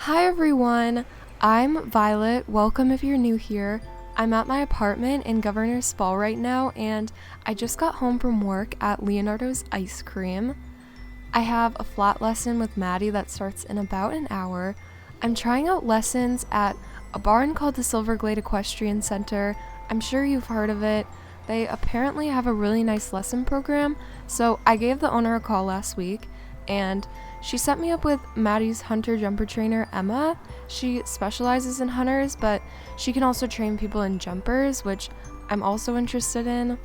Hi everyone, I'm Violet. Welcome if you're new here. I'm at my apartment in Governor's Fall right now, and I just got home from work at Leonardo's Ice Cream. I have a flat lesson with Maddie that starts in about an hour. I'm trying out lessons at a barn called the Silverglade Equestrian Center. I'm sure you've heard of it. They apparently have a really nice lesson program, so I gave the owner a call last week, and she set me up with Maddie's hunter jumper trainer, Emma. She specializes in hunters, but she can also train people in jumpers, which I'm also interested in.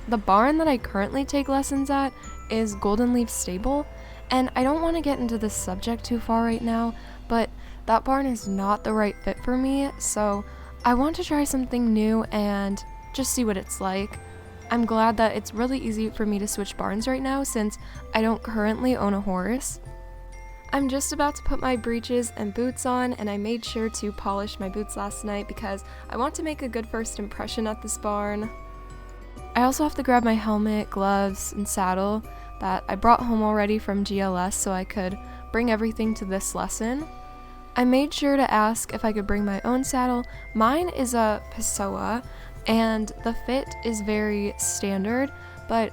The barn that I currently take lessons at is Golden Leaf Stable, and I don't want to get into this subject too far right now, but that barn is not the right fit for me, so I want to try something new and just see what it's like. I'm glad that it's really easy for me to switch barns right now since I don't currently own a horse. I'm just about to put my breeches and boots on, and I made sure to polish my boots last night because I want to make a good first impression at this barn. I also have to grab my helmet, gloves, and saddle that I brought home already from GLS so I could bring everything to this lesson. I made sure to ask if I could bring my own saddle. Mine is a Pessoa, and the fit is very standard, but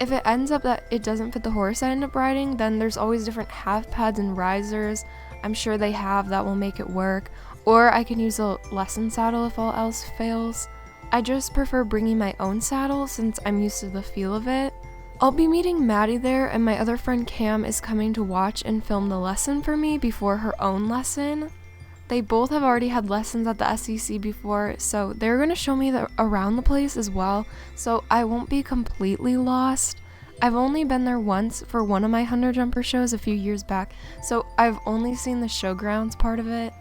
if it ends up that it doesn't fit the horse I end up riding, then there's always different half pads and risers I'm sure they have that will make it work, or I can use a lesson saddle if all else fails. I just prefer bringing my own saddle since I'm used to the feel of it. I'll be meeting Maddie there, and my other friend Cam is coming to watch and film the lesson for me before her own lesson. They both have already had lessons at the SEC before, so they're going to show me around the place as well, so I won't be completely lost. I've only been there once for one of my hunter jumper shows a few years back, so I've only seen the showgrounds part of it.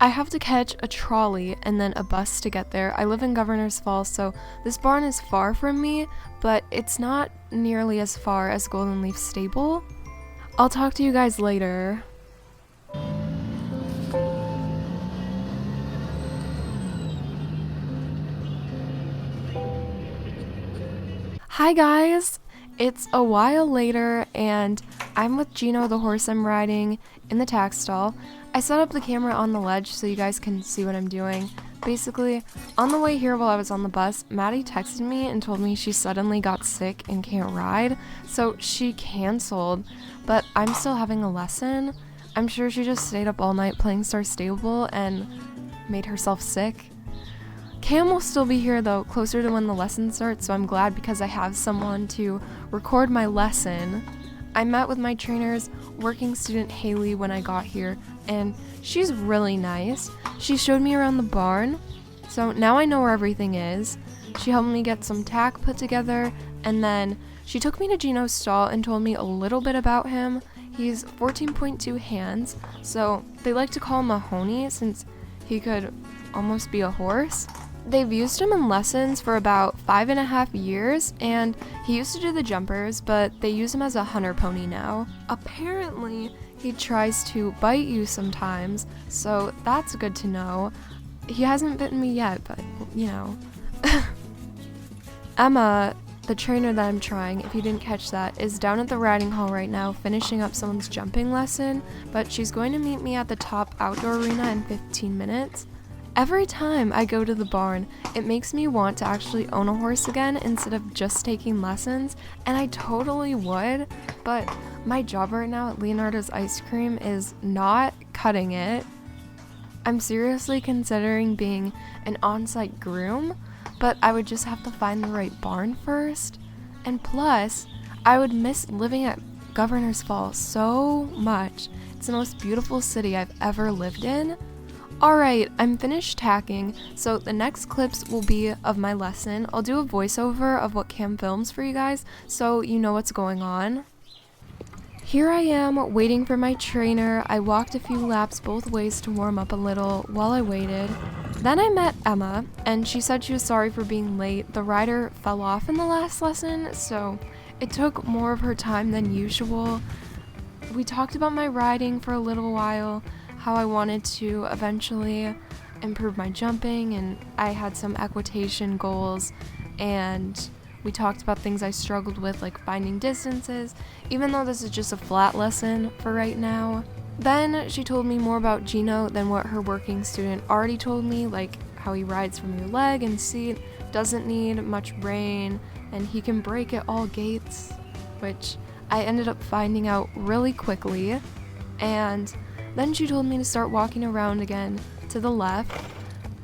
I have to catch a trolley and then a bus to get there. I live in Governor's Falls, so this barn is far from me, but it's not nearly as far as Golden Leaf Stable. I'll talk to you guys later. Hi guys! It's a while later, and I'm with Gino, the horse I'm riding, in the tack stall. I set up the camera on the ledge so you guys can see what I'm doing. Basically, on the way here while I was on the bus, Maddie texted me and told me she suddenly got sick and can't ride, so she canceled, but I'm still having a lesson. I'm sure she just stayed up all night playing Star Stable and made herself sick. Cam will still be here though, closer to when the lesson starts, so I'm glad because I have someone to record my lesson. I met with my trainer's working student Haley when I got here, and she's really nice. She showed me around the barn, so now I know where everything is. She helped me get some tack put together, and then she took me to Gino's stall and told me a little bit about him. He's 14.2 hands, so they like to call him Mahoney since he could almost be a horse. They've used him in lessons for about 5.5 years, and he used to do the jumpers, but they use him as a hunter pony now. Apparently, he tries to bite you sometimes, so that's good to know. He hasn't bitten me yet, but, you know. Emma, the trainer that I'm trying, if you didn't catch that, is down at the riding hall right now finishing up someone's jumping lesson, but she's going to meet me at the top outdoor arena in 15 minutes. Every time I go to the barn, it makes me want to actually own a horse again instead of just taking lessons, and I totally would, but my job right now at Leonardo's Ice Cream is not cutting it. I'm seriously considering being an on-site groom, but I would just have to find the right barn first, and plus, I would miss living at Governor's Falls so much. It's the most beautiful city I've ever lived in. Alright, I'm finished tacking, so the next clips will be of my lesson. I'll do a voiceover of what Cam films for you guys, so you know what's going on. Here I am, waiting for my trainer. I walked a few laps both ways to warm up a little while I waited. Then I met Emma, and she said she was sorry for being late. The rider fell off in the last lesson, so it took more of her time than usual. We talked about my riding for a little while, how I wanted to eventually improve my jumping, and I had some equitation goals, and we talked about things I struggled with, like finding distances, even though this is just a flat lesson for right now. Then she told me more about Gino than what her working student already told me, like how he rides from your leg and seat, doesn't need much rein, and he can brake at all gates, which I ended up finding out really quickly. And then she told me to start walking around again to the left.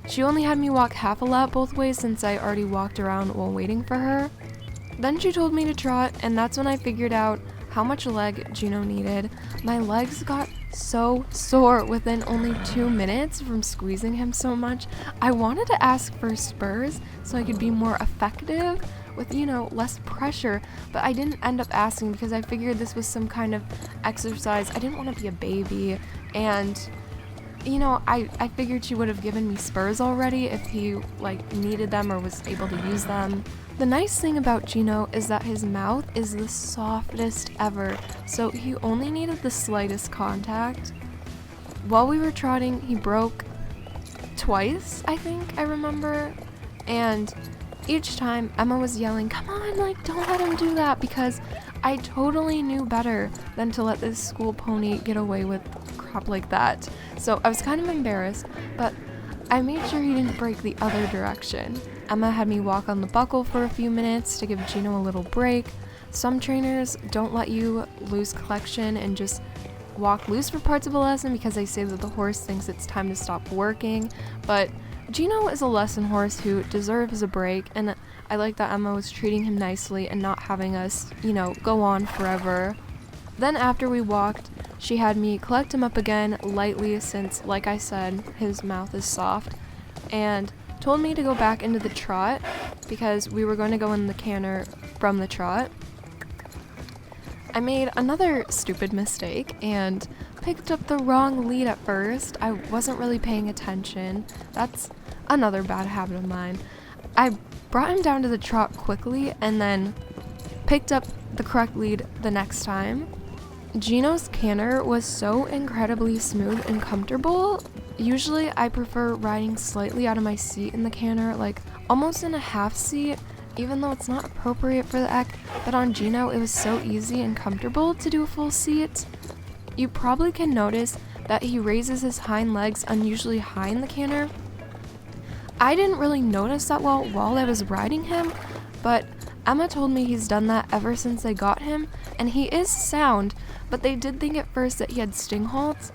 She only had me walk half a lap both ways since I already walked around while waiting for her. Then she told me to trot, and that's when I figured out how much leg Gino needed. My legs got so sore within only 2 minutes from squeezing him so much. I wanted to ask for spurs so I could be more effective with, less pressure, but I didn't end up asking because I figured this was some kind of exercise. I didn't want to be a baby, and I figured she would have given me spurs already if he needed them or was able to use them. The nice thing about Gino is that his mouth is the softest ever, so he only needed the slightest contact. While we were trotting, he broke twice, I think I remember, and each time Emma was yelling, "Come on, don't let him do that," because I totally knew better than to let this school pony get away with crap like that. So I was kind of embarrassed, but I made sure he didn't break the other direction. Emma had me walk on the buckle for a few minutes to give Gino a little break. Some trainers don't let you lose collection and just walk loose for parts of a lesson because they say that the horse thinks it's time to stop working, but Gino is a lesson horse who deserves a break, and I like that Emma was treating him nicely and not having us, go on forever. Then after we walked, she had me collect him up again lightly since, like I said, his mouth is soft, and told me to go back into the trot because we were going to go in the canter from the trot. I made another stupid mistake and picked up the wrong lead at first. I wasn't really paying attention. That's another bad habit of mine. I brought him down to the trot quickly and then picked up the correct lead the next time. Gino's canter was so incredibly smooth and comfortable. Usually I prefer riding slightly out of my seat in the canter, almost in a half seat, even though it's not appropriate for the eck, but on Gino it was so easy and comfortable to do a full seat. You probably can notice that he raises his hind legs unusually high in the canter. I didn't really notice that while I was riding him, but Emma told me he's done that ever since they got him, and he is sound, but they did think at first that he had sting halts.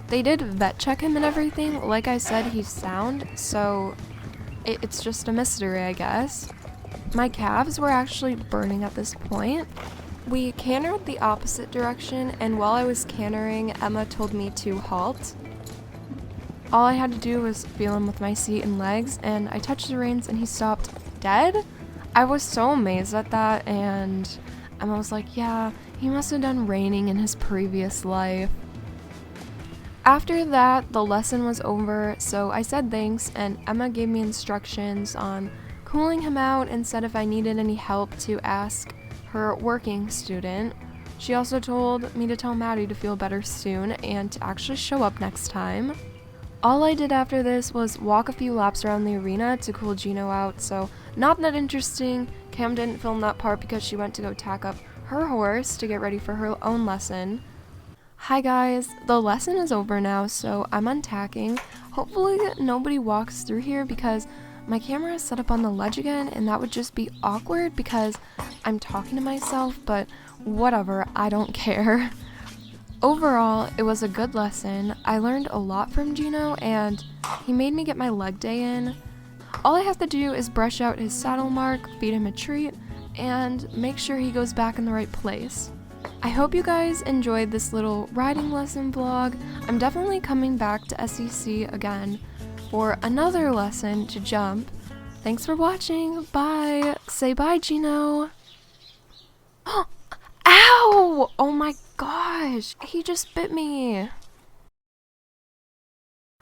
They did vet check him and everything. Like I said, he's sound, so it's just a mystery, I guess. My calves were actually burning at this point. We cantered the opposite direction, and while I was cantering, Emma told me to halt. All I had to do was feel him with my seat and legs, and I touched the reins and he stopped dead. I was so amazed at that, and Emma was like, yeah, he must have done reining in his previous life. After that, the lesson was over, so I said thanks, and Emma gave me instructions on cooling him out and said if I needed any help to ask her working student. She also told me to tell Maddie to feel better soon and to actually show up next time. All I did after this was walk a few laps around the arena to cool Gino out, so not that interesting. Cam didn't film that part because she went to go tack up her horse to get ready for her own lesson. Hi guys, the lesson is over now, so I'm untacking. Hopefully nobody walks through here because my camera is set up on the ledge again, and that would just be awkward because I'm talking to myself, but whatever, I don't care. Overall, it was a good lesson. I learned a lot from Gino, and he made me get my leg day in. All I have to do is brush out his saddle mark, feed him a treat, and make sure he goes back in the right place. I hope you guys enjoyed this little riding lesson vlog. I'm definitely coming back to SEC again for another lesson to jump. Thanks for watching. Bye. Say bye, Gino. Ow! Oh my gosh, he just bit me.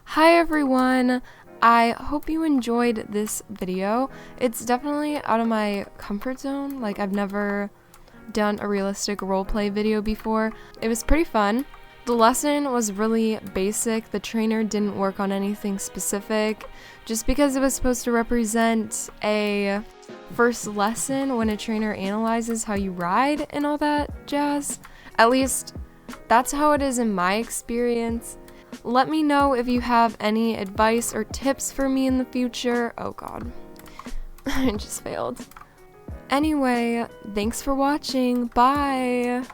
Hi everyone. I hope you enjoyed this video. It's definitely out of my comfort zone. I've never done a realistic roleplay video before. It was pretty fun. The lesson was really basic. The trainer didn't work on anything specific just because it was supposed to represent a first lesson when a trainer analyzes how you ride and all that jazz. At least That's how it is in my experience. Let me know if you have any advice or tips for me in the future. Oh god. I just failed. Anyway, thanks for watching. Bye!